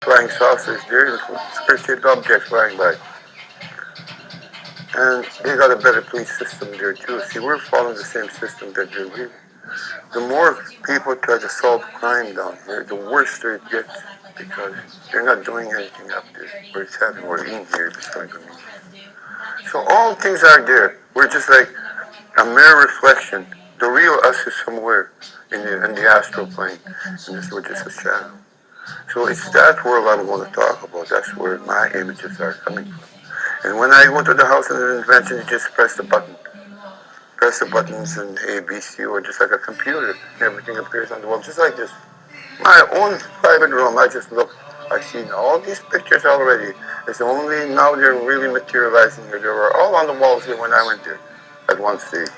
flying saucers there, spaceship objects flying by. And they got a better police system there too. See, we're following the same system that they're really. The more people try to solve crime down here, the worse it gets because they're not doing anything up there where it's happening or in here beside me. So all things are there. We're just like a mere reflection. The real us is somewhere in the astral plane, and this we're just a shadow. So it's that world I'm going to talk about. That's where my images are coming from. And when I go to the house of the invention, you just press the button. Press the buttons and A, B, C, or just like a computer. Everything appears on the wall, just like this. My own private room, I just look. I've seen all these pictures already. It's only now they're really materializing here. They were all on the walls here when I went there at one stage.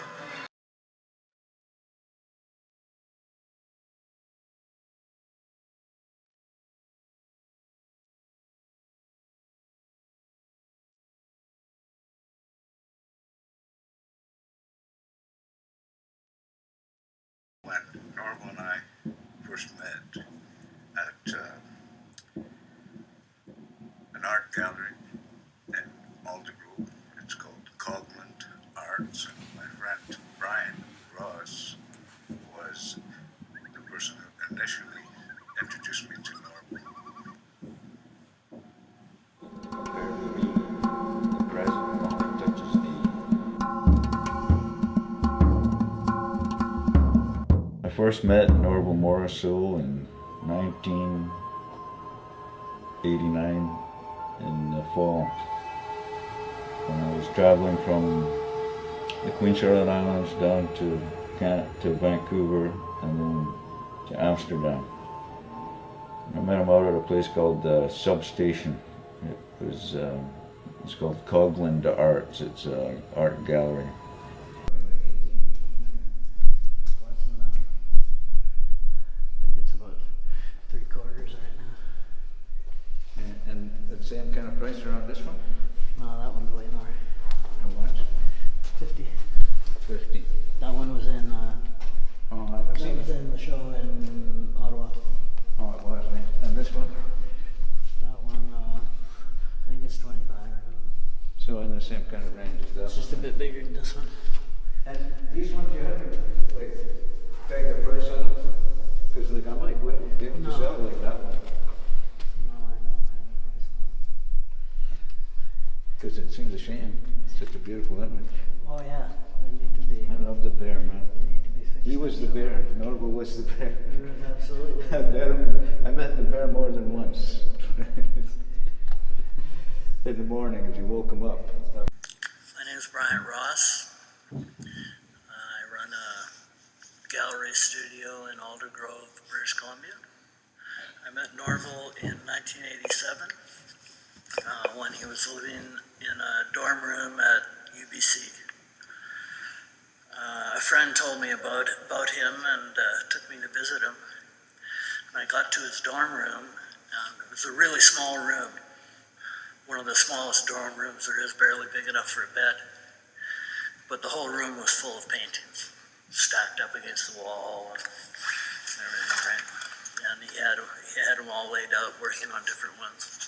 When Norval and I first met at an art gallery in Aldergrove, it's called Cogland Arts. My friend Brian Ross was the person who initially introduced me to Norval. The president only touches I first met Norval Morrisseau in 1989 in the fall when I was traveling from the Queen Charlotte Islands down to Vancouver and then to Amsterdam. I met him out at a place called the Substation. It's called Cogland Arts. It's an art gallery. And the same kind of price around this one? No, that one's way more. How much? 50. 50. That one was in. I've that seen was it. in the show in Ottawa. Oh, it was, right? And this one? That one, I think it's 25. So in the same kind of range as that. It's just a bit bigger than this one. And these ones you have to like tag the price on them? Because like I might be able to sell like that one. No, I don't have a price on it. Because it seems a shame. It's such a beautiful image. Oh yeah, they need to be. I love the bear, man. They need to be fixed. He was the bear. Norval was the bear. Absolutely. I met the bear more than once. In the morning as you woke him up. My name is Brian Ross. I run a gallery studio in Aldergrove, British Columbia. I met Norval in 1987 when he was living in a dorm room at UBC. A friend told me about him and took me to visit him. And I got to his dorm room, and it was a really small room. One of the smallest dorm rooms there is, barely big enough for a bed. But the whole room was full of paintings, stacked up against the wall and everything, right? And he had them all laid out, working on different ones.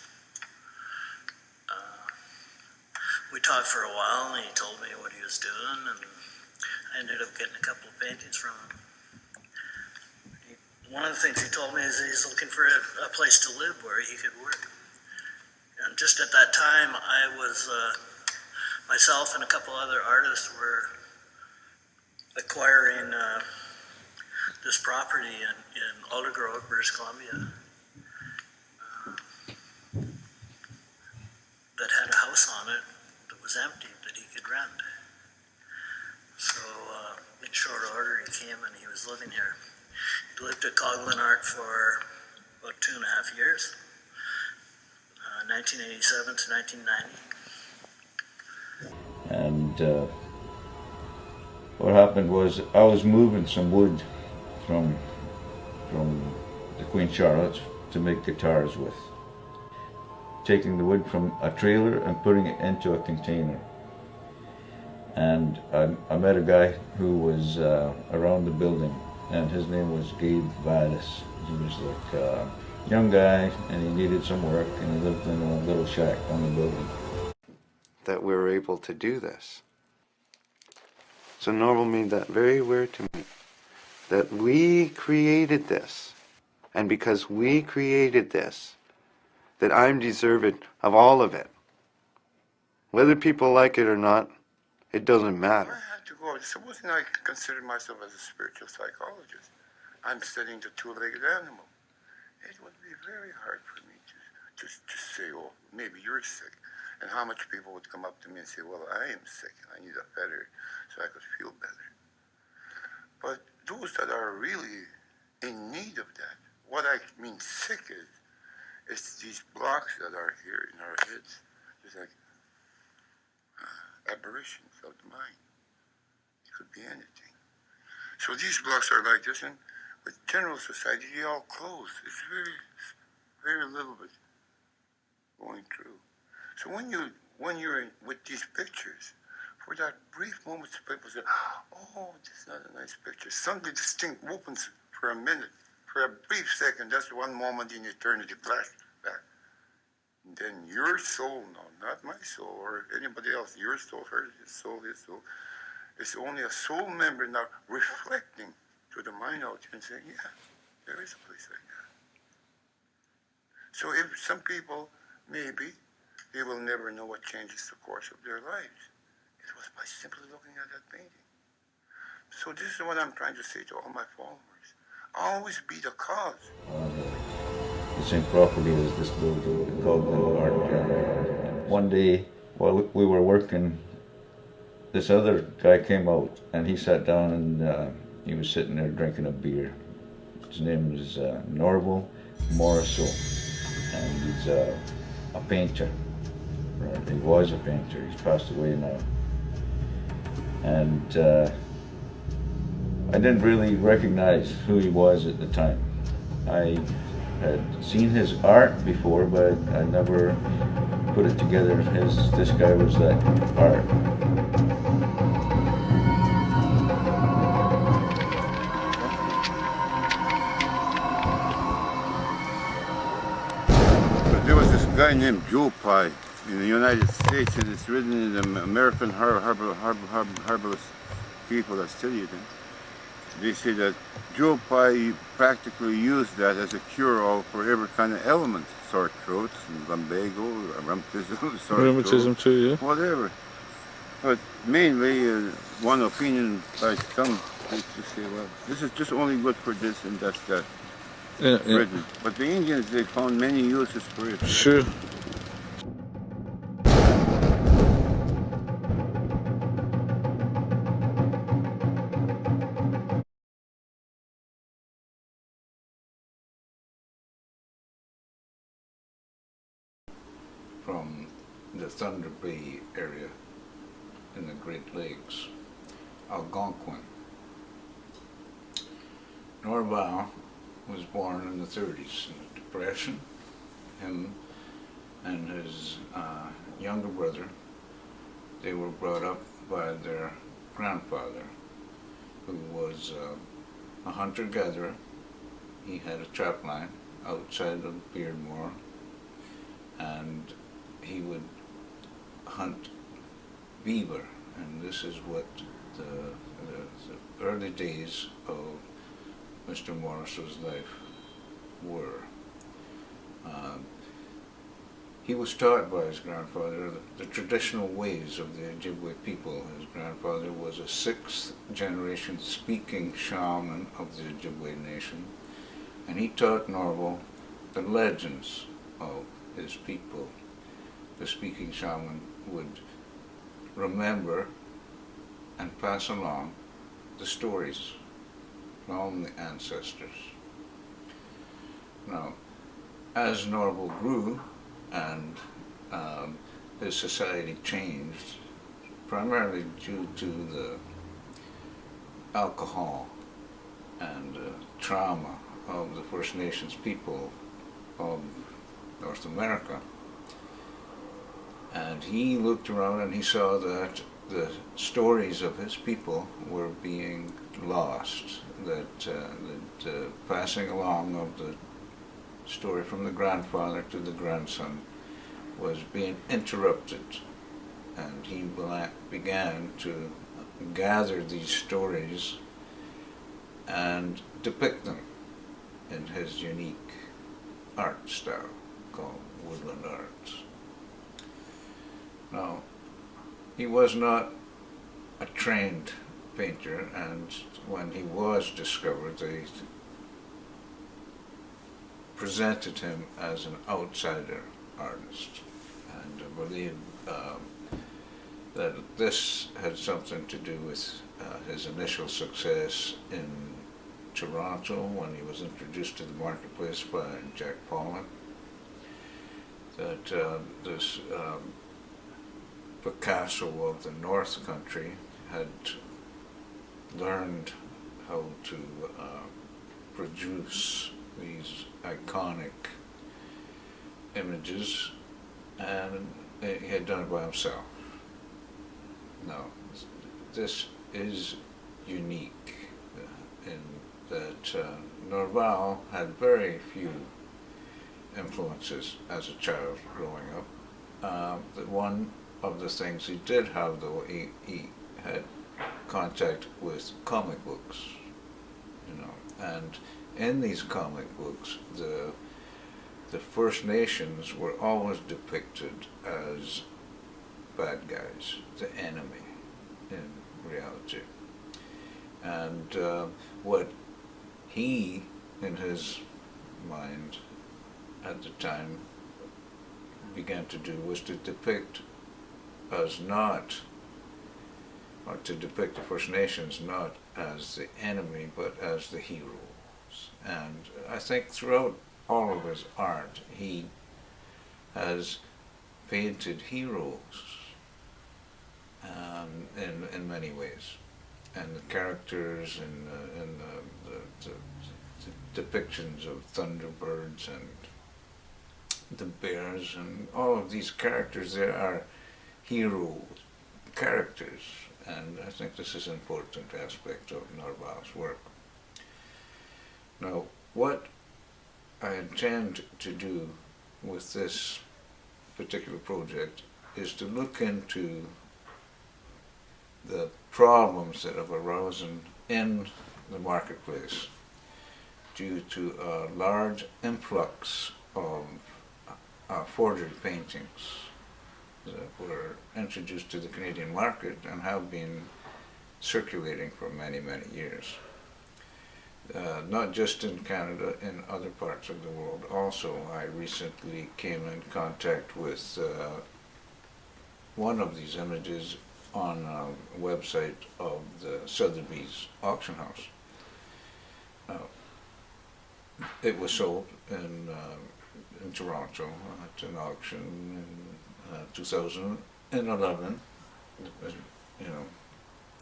We talked for a while, and he told me what he was doing, and I ended up getting a couple of paintings from him. One of the things he told me is he's looking for a place to live where he could work. And just at that time, I was, myself and a couple other artists were acquiring this property in Aldergrove, British Columbia, that had a house on it that was empty that he could rent. So in short order, he came and he was living here. He lived at Cogland Art for about 2.5 years. 1987 to 1990. And what happened was I was moving some wood from the Queen Charlotte's to make guitars with. Taking the wood from a trailer and putting it into a container. And I met a guy who was around the building, and his name was Gabe Vadas. He was like young guy, and he needed some work, and he lived in a little shack on the building. That we were able to do this. So Norval made that very aware to me, that we created this, and because we created this, that I'm deserving of all of it. Whether people like it or not, it doesn't matter. I had to go. Supposing I consider myself as a spiritual psychologist, I'm studying the two-legged animal. It would be very hard for me to say, oh, maybe you're sick. And how much people would come up to me and say, well, I am sick and I need a feather so I could feel better. But those that are really in need of that, what I mean sick is, it's these blocks that are here in our heads. It's like aberrations of the mind. It could be anything. So these blocks are like this, and with general society, they all close. It's very little bit going through. So when you're with these pictures, for that brief moment, people say, "Oh, this is not a nice picture." Suddenly, this thing opens for a minute, for a brief second. That's one moment in eternity. Flash back. And then your soul, no, not my soul or anybody else. Your soul, his soul. It's only a soul member now reflecting to the mind out here and saying, "Yeah, there is a place like that." So if some people maybe they will never know what changes the course of their lives. It was by simply looking at that painting. So this is what I'm trying to say to all my followers. Always be the cause. The same property as this building called the art gallery. One day, while we were working, this other guy came out, and he sat down, and he was sitting there drinking a beer. His name is Norval Morrisseau, and he's a painter. Right? He was a painter. He's passed away now. And I didn't really recognize who he was at the time. I had seen his art before, but I never put it together. This guy was that art. But there was this guy named Joe Pye in the United States, and it's written in the American herbalist people that study it. They say that Joe Pye practically used that as a cure-all for every kind of ailment, sore throats, lumbago, rheumatism, Rheumatism too, yeah. whatever. But mainly, one opinion by some is to say, well, this is just only good for this and that's that. Yeah. Written. But the Indians, they found many uses for it. Sure. From the Thunder Bay area in the Great Lakes, Algonquin. Norval was born in the 30s in the Depression. Him and his younger brother, they were brought up by their grandfather, who was a hunter-gatherer. He had a trap line outside of Beardmore, and he would hunt beaver, and this is what the early days of Mr. Morrisseau's life were. He was taught by his grandfather the traditional ways of the Ojibwe people. His grandfather was a sixth generation speaking shaman of the Ojibwe nation, and he taught Norval the legends of his people. The speaking shaman would remember and pass along the stories from the ancestors. Now, as Norval grew and his society changed, primarily due to the alcohol and trauma of the First Nations people of North America, and he looked around and he saw that the stories of his people were being lost, that passing along of the story from the grandfather to the grandson was being interrupted, and he began to gather these stories and depict them in his unique art style called woodland art. Now, he was not a trained painter, and when he was discovered, they presented him as an outsider artist. And I believe that this had something to do with his initial success in Toronto when he was introduced to the marketplace by Jack Pollock. That this Picasso of the North Country had learned how to produce these iconic images, and he had done it by himself. Now, this is unique in that Norval had very few influences as a child growing up. One of the things he did have, though, he had contact with comic books, and in these comic books, the First Nations were always depicted as bad guys, the enemy in reality. And what he, in his mind at the time, began to do was to depict us not, or to depict the First Nations not as the enemy, but as the heroes. And I think throughout all of his art, he has painted heroes in many ways. And the characters and the depictions of Thunderbirds and the bears and all of these characters, there are hero characters. And I think this is an important aspect of Norval's work. Now, what I intend to do with this particular project is to look into the problems that have arisen in the marketplace due to a large influx of forgery paintings that were introduced to the Canadian market and have been circulating for many, many years. Not just in Canada, in other parts of the world also. I recently came in contact with one of these images on a website of the Sotheby's auction house. It was sold in Toronto at an auction in 2011.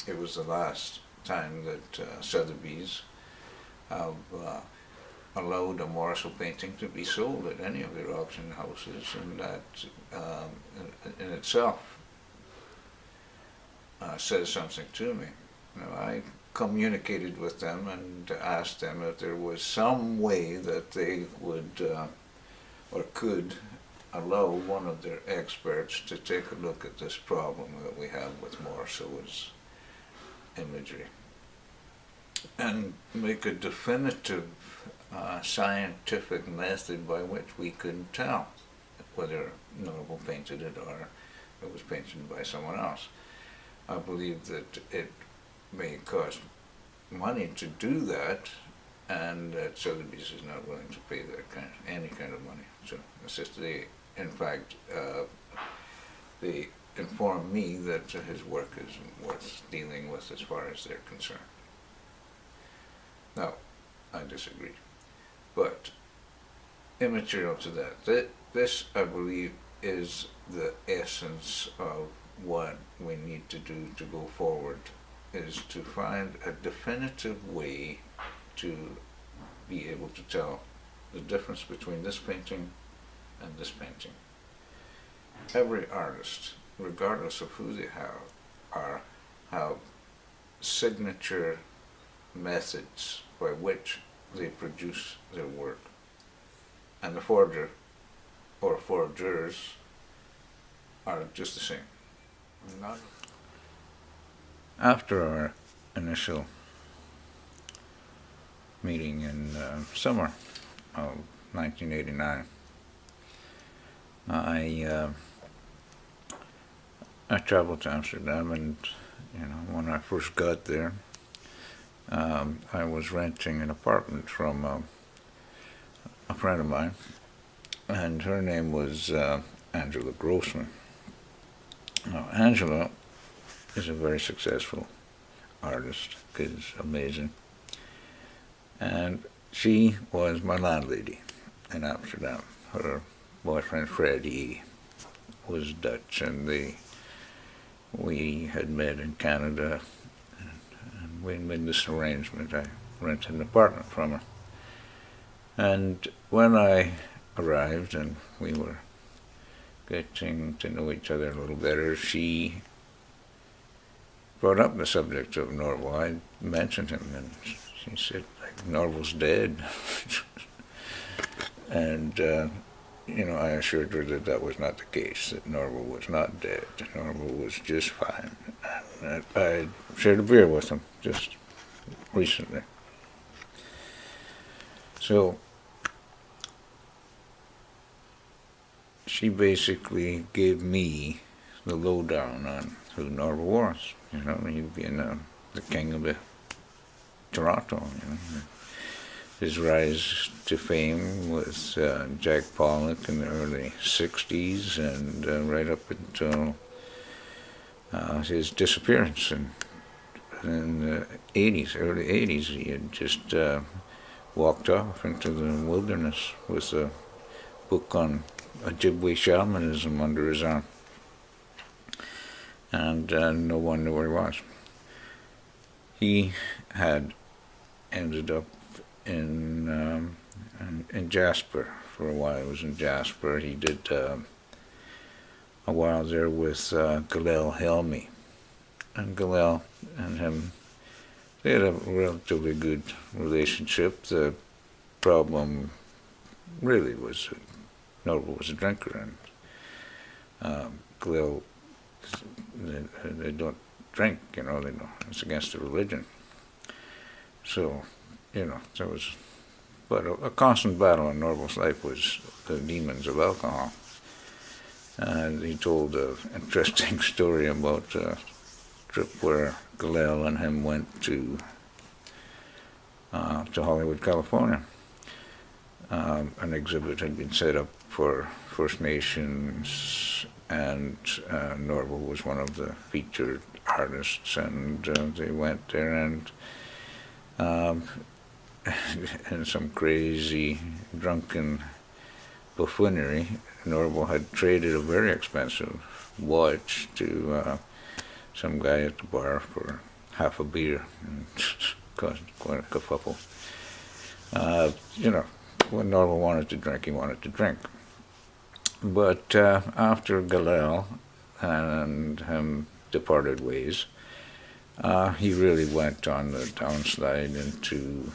It was the last time that Sotheby's have allowed a Morrisseau painting to be sold at any of their auction houses, and that in itself says something to me. I communicated with them and asked them if there was some way that they would or could allow one of their experts to take a look at this problem that we have with Morrisseau's imagery and make a definitive scientific method by which we could tell whether Norval painted it or it was painted by someone else. I believe that it may cost money to do that, and that Sotheby's is not willing to pay any kind of money. So it's just in fact, they inform me that his work is worth dealing with as far as they're concerned. Now, I disagree, but immaterial to that. This, I believe, is the essence of what we need to do to go forward, is to find a definitive way to be able to tell the difference between this painting and this painting. Every artist, regardless of who they have signature methods by which they produce their work. and the forger or forgers are just the same. Not after our initial meeting in summer of 1989, I traveled to Amsterdam, and when I first got there, I was renting an apartment from a friend of mine, and her name was Angela Grossman. Now, Angela is a very successful artist, is amazing, and she was my landlady in Amsterdam. Her boyfriend Freddie was Dutch, and we had met in Canada, and we made this arrangement. I rented an apartment from her, and when I arrived and we were getting to know each other a little better, she brought up the subject of Norval. I mentioned him, and she said, like, Norval's dead. And, I assured her that that was not the case, that Norval was not dead. Norval was just fine. And I shared a beer with him just recently. So she basically gave me the lowdown on who Norval was. He'd been the king of Toronto. His rise to fame with Jack Pollock in the early 60s, and right up until his disappearance in the 80s, early 80s. He had just walked off into the wilderness with a book on Ojibwe shamanism under his arm, and no one knew where he was. He had ended up in Jasper for a while. He was in Jasper. He did a while there with Galel Helmy, and Galel and him, they had a relatively good relationship. The problem really was Norval was a drinker, and Galel, they don't drink, they don't. It's against the religion. So, there was, but a constant battle in Norval's life was the demons of alcohol. And he told an interesting story about a trip where Galel and him went to Hollywood, California. An exhibit had been set up for First Nations, and Norval was one of the featured artists, and they went there, and in some crazy drunken buffoonery, Norval had traded a very expensive watch to some guy at the bar for half a beer, and caused quite a kerfuffle. When Norval wanted to drink, he wanted to drink. But after Galel and him departed ways, he really went on the downslide into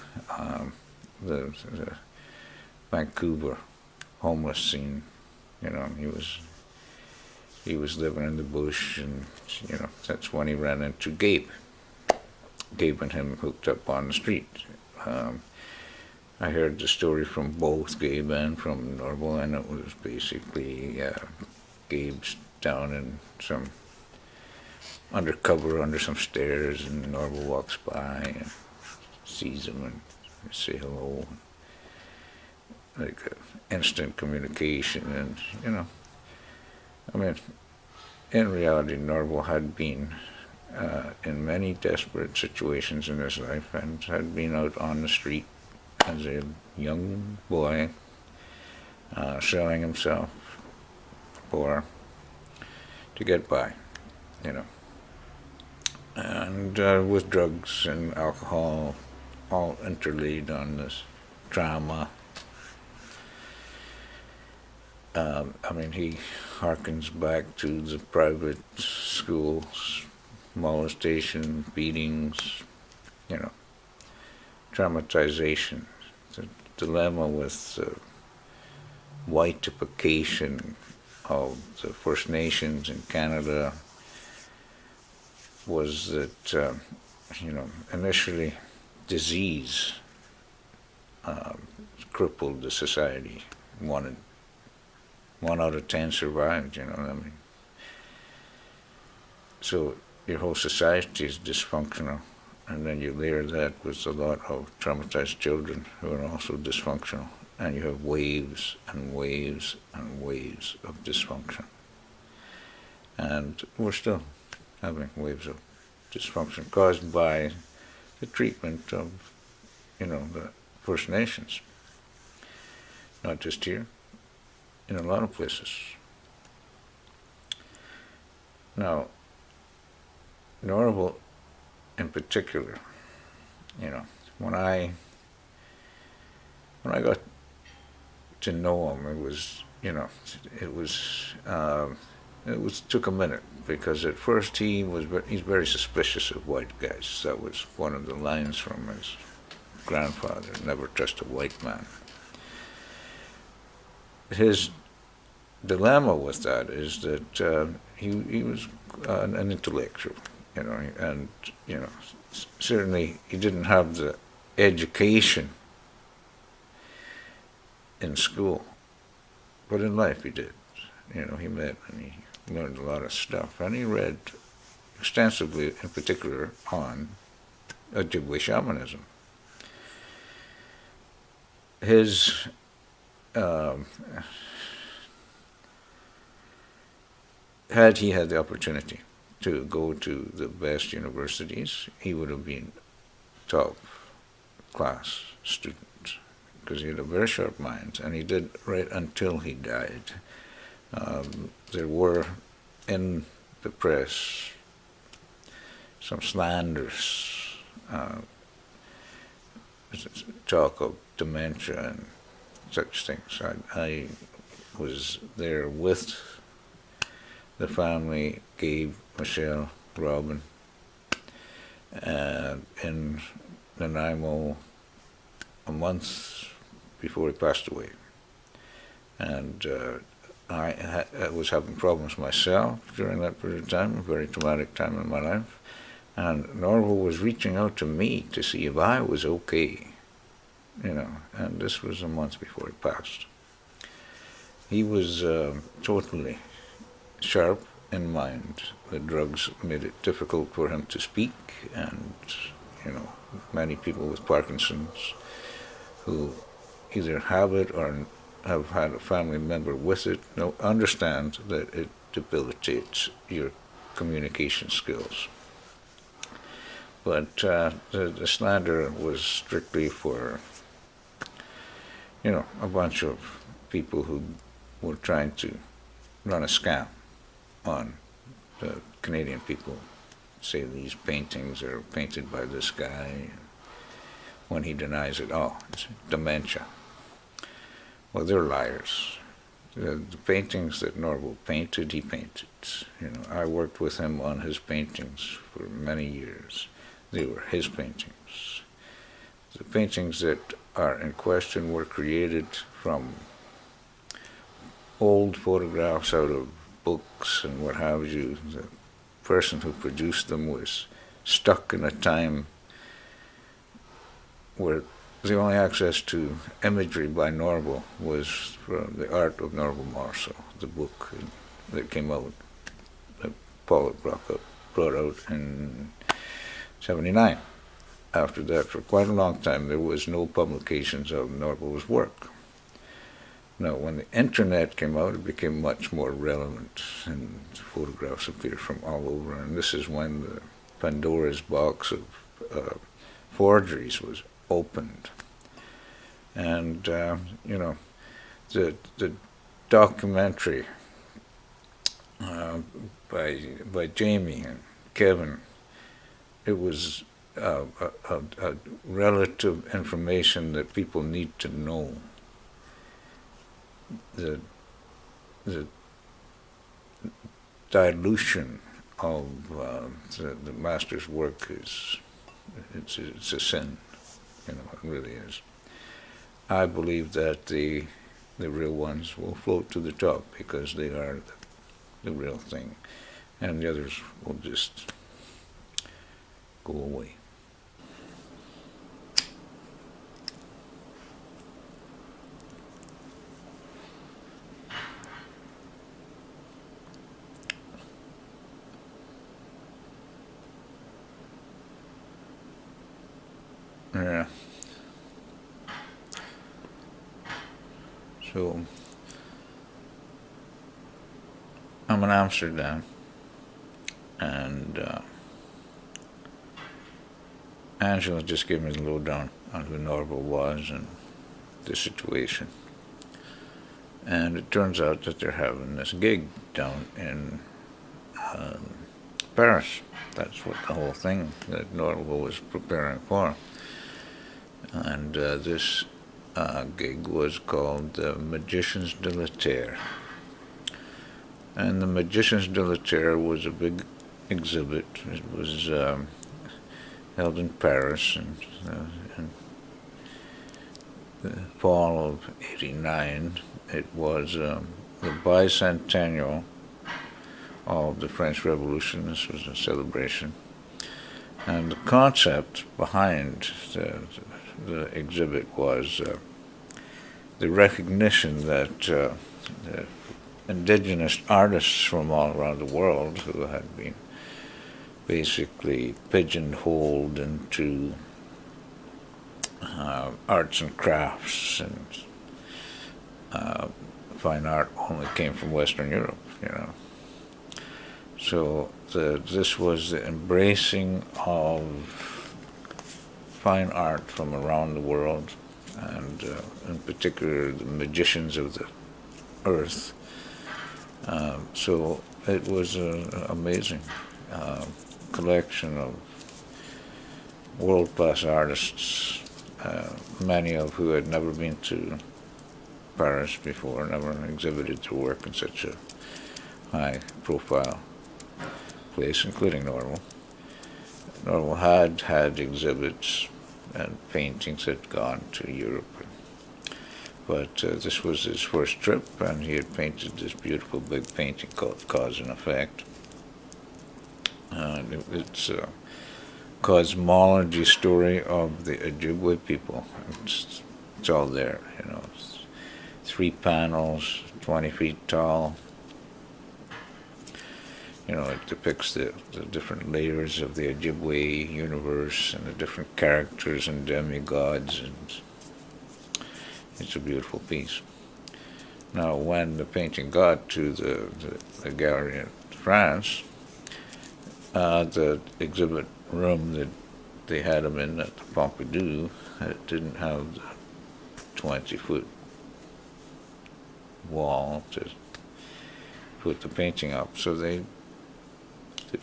the Vancouver homeless scene. He was living in the bush, and that's when he ran into Gabe. Gabe and him hooked up on the street. I heard the story from both Gabe and from Norval, and it was basically Gabe's down in some undercover under some stairs, and Norval walks by and sees him and say hello. Like instant communication, and in reality, Norval had been in many desperate situations in his life, and had been out on the street as a young boy, selling himself to get by, and with drugs and alcohol all interlaid on this drama. He harkens back to the private schools, molestation, beatings, traumatization. The dilemma with whiteification of the First Nations in Canada was that, initially disease crippled the society. One out of 10 survived, you know what I mean? So your whole society is dysfunctional, and then you layer that with a lot of traumatized children who are also dysfunctional, and you have waves and waves and waves of dysfunction. And we're still having waves of dysfunction caused by the treatment of, the First Nations. Not just here, in a lot of places. Now, Norval in particular, when I got to know him, it took a minute, because at first he's very suspicious of white guys. That was one of the lines from his grandfather: never trust a white man. His dilemma with that is that he was an intellectual, and certainly he didn't have the education in school, but in life he did. He met and he learned a lot of stuff, and he read extensively, in particular on Ojibwe shamanism. His had he had the opportunity to go to the best universities, he would have been top class student, because he had a very sharp mind, and he did right until he died. There were in the press some slanders, talk of dementia and such things. I was there with the family, Gabe, Michelle, Robin, in Nanaimo a month before he passed away. And I was having problems myself during that period of time, a very traumatic time in my life. And Norval was reaching out to me to see if I was okay, and this was a month before he passed. He was totally sharp in mind. The drugs made it difficult for him to speak, and many people with Parkinson's who either have it or have had a family member with it understand that it debilitates your communication skills. But the slander was strictly for a bunch of people who were trying to run a scam on the Canadian people. Say these paintings are painted by this guy, when he denies it. Oh, it's dementia. Well, they're liars. The paintings that Norval painted, he painted. I worked with him on his paintings for many years. They were his paintings. The paintings that are in question were created from old photographs out of books and what have you. The person who produced them was stuck in a time where the only access to imagery by Norval was from The Art of Norval Morrisseau, the book that came out, that Paul brought out in 1979. After that, for quite a long time, there was no publications of Norval's work. Now, when the internet came out, it became much more relevant, and photographs appeared from all over, and this is when the Pandora's box of forgeries was opened. And, the documentary by Jamie and Kevin, it was a relative information that people need to know. The dilution of the master's work it's a sin, it really is. I believe that the the real ones will float to the top because they are the real thing, and the others will just go away. Yeah. So I'm in Amsterdam, and Angela just gave me the lowdown on who Norval was and the situation. And it turns out that they're having this gig down in Paris. That's what the whole thing that Norval was preparing for. And this gig was called the Magicians de la Terre. And the Magicians de la Terre was a big exhibit. It was held in Paris in the fall of '89. It was the bicentennial of the French Revolution. This was a celebration. And the concept behind the exhibit was the recognition that the indigenous artists from all around the world who had been basically pigeonholed into arts and crafts and fine art only came from Western Europe, you know. So this was the embracing of fine art from around the world, and in particular the magicians of the earth. So it was an amazing collection of world-class artists, many of who had never been to Paris before, never exhibited their work in such a high-profile place, including Norval. Norval had exhibits and paintings had gone to Europe, but this was his first trip, and he had painted this beautiful big painting called Cause and Effect. And it's a cosmology story of the Ojibwe people. It's all there, you know. It's 3 panels, 20 feet tall. You know, it depicts the different layers of the Ojibwe universe and the different characters and demigods, and it's a beautiful piece. Now, when the painting got to the gallery in France, the exhibit room that they had him in at the Pompidou, it didn't have the 20-foot wall to put the painting up, so they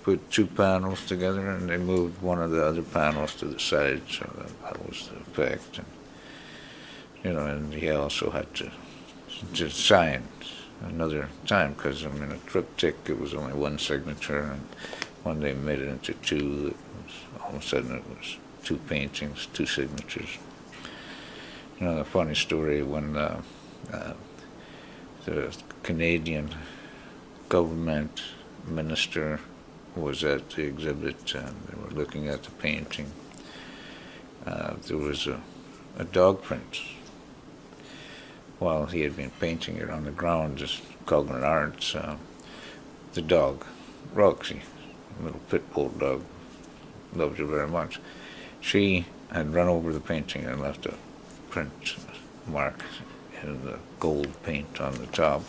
put 2 panels together, and they moved one of the other panels to the side, so that was the effect. And, you know, and he also had to sign another time, because I mean, a triptych, it was only 1 signature, and when they made it into 2, all of a sudden it was 2 paintings, 2 signatures. You know, the funny story, when the Canadian government minister was at the exhibit and they were looking at the painting, there was a dog print. While he had been painting it on the ground, just cognate arts, the dog, Roxy, a little pit bull dog, loved her very much. She had run over the painting and left a print mark in the gold paint on the top.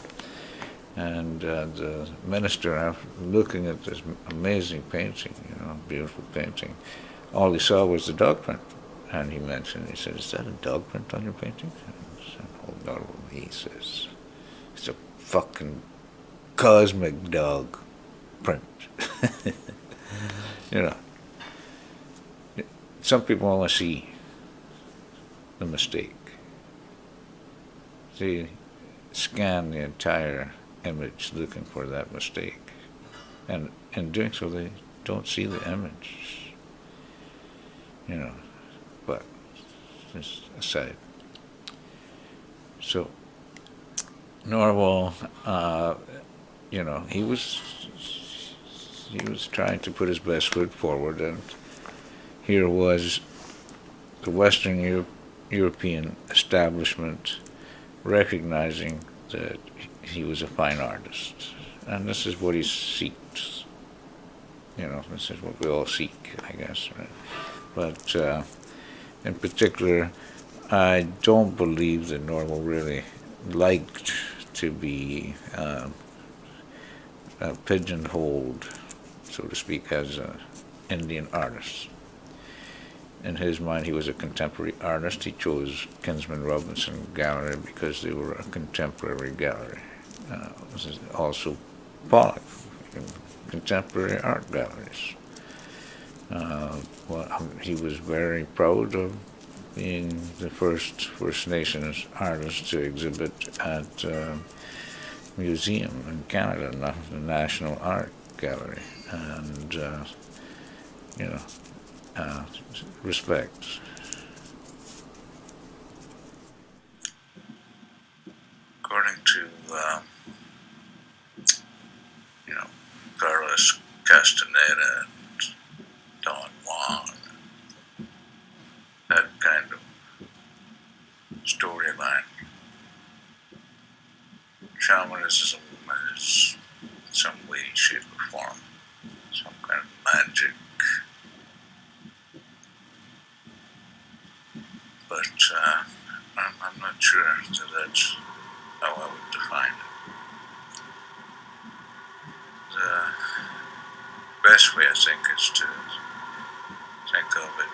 And the minister, after looking at this amazing painting, you know, beautiful painting, all he saw was the dog print. And he mentioned, he said, "Is that a dog print on your painting?" And I said, "Oh, no," he says, "It's a fucking cosmic dog print." You know, some people only see the mistake. They scan the entire image looking for that mistake, and in doing so they don't see the image, you know. But just aside, so Norval, he was trying to put his best foot forward, and here was the Western European establishment recognizing that he was a fine artist, and this is what he seeks. This is what we all seek, I guess. Right? But in particular, I don't believe that Norval really liked to be pigeonholed, so to speak, as an Indian artist. In his mind, he was a contemporary artist. He chose Kinsman Robinson Gallery because they were a contemporary gallery. This is also Pollock, contemporary art galleries. He was very proud of being the first First Nations artist to exhibit at a museum in Canada, the National Art Gallery, and respect. According to Carlos Castaneda and Don Juan, that kind of storyline, shamanism is in some way, shape, or form some kind of magic. But I'm not sure that that's how I would define it. The best way, I think, is to think of it